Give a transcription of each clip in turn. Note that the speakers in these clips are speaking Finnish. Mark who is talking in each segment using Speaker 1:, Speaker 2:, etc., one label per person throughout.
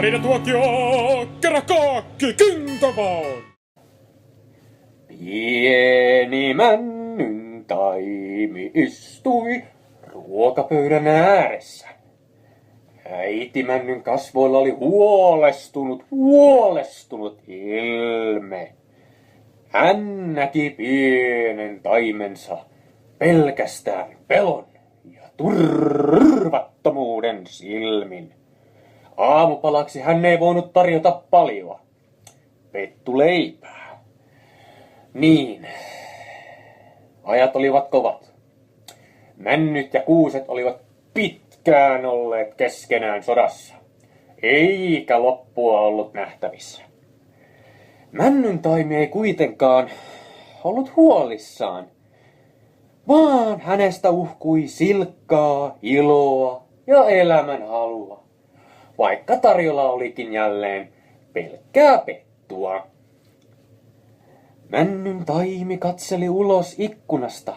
Speaker 1: Tarinatuokio, kerro kaikki kintamaan!
Speaker 2: Pieni männyn taimi istui ruokapöydän ääressä. Äiti männyn kasvoilla oli huolestunut ilme. Hän näki pienen taimensa pelkästään pelon ja turvattomuuden silmin. Aamupalaksi hän ei voinut tarjota paljoa. Pettuleipää. Niin, ajat olivat kovat. Männyt ja kuuset olivat pitkään olleet keskenään sodassa, eikä loppua ollut nähtävissä. Männyntaimi ei kuitenkaan ollut huolissaan, vaan hänestä uhkui silkkaa iloa ja elämänhalua, vaikka tarjolla olikin jälleen pelkkää pettua. Männyntaimi katseli ulos ikkunasta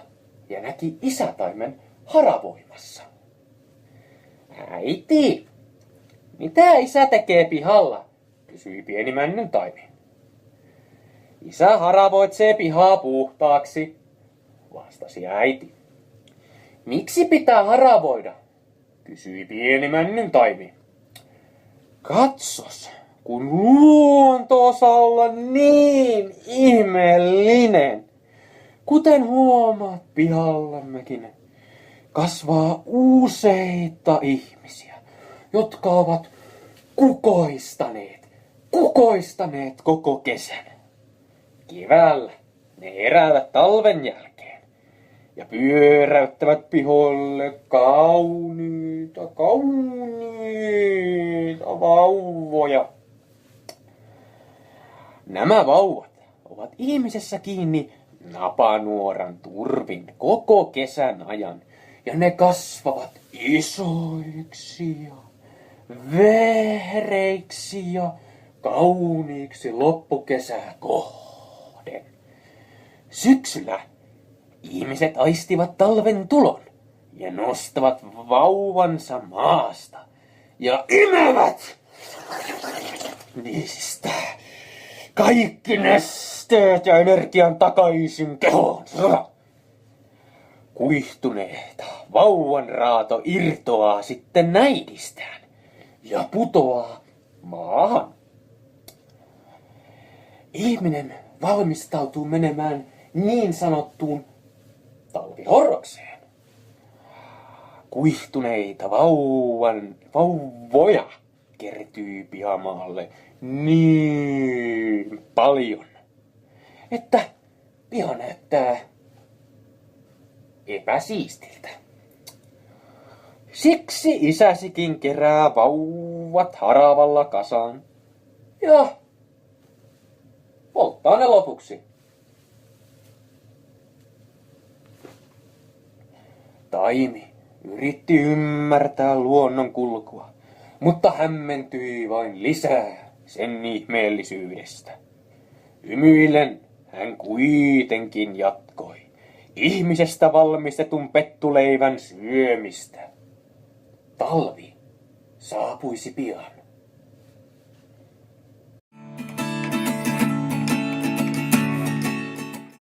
Speaker 2: ja näki isätaimen haravoimassa. Äiti, mitä isä tekee pihalla? Kysyi pieni männyntaimi. Isä haravoitsee pihaa puhtaaksi, vastasi äiti. Miksi pitää haravoida? Kysyi pieni männyntaimi. Katsos, kun luonto osaa olla niin ihmeellinen. Kuten huomaat pihallammekin, kasvaa useita ihmisiä, jotka ovat kukoistaneet koko kesän. Keväällä ne heräävät talven jälkeen ja pyöräyttävät pihoille kauniita vauvoja. Nämä vauvat ovat ihmisessä kiinni napanuoran turvin koko kesän ajan, ja ne kasvavat isoiksi ja vehreiksi ja kauniiksi loppukesää kohden. Syksyllä ihmiset aistivat talven tulon ja nostavat vauvansa maasta ja imevät niistä kaikki nesteet ja energian takaisin kehoonsa. Kuihtuneeta vauvan raato irtoaa sitten näidistään ja putoaa maahan. Ihminen valmistautuu menemään niin sanottuun talvihorrokseen. Kuihtuneita vauvoja kertyy pihamaalle niin paljon, että piha näyttää epäsiistiltä. Siksi isäsikin kerää vauvat haravalla kasaan ja polttaa ne lopuksi. Taimi yritti ymmärtää luonnon kulkua, mutta hämmentyi vain lisää sen ihmeellisyydestä. Hymyillen hän kuitenkin jatkoi ihmisestä valmistetun pettuleivän syömistä. Talvi saapuisi pian.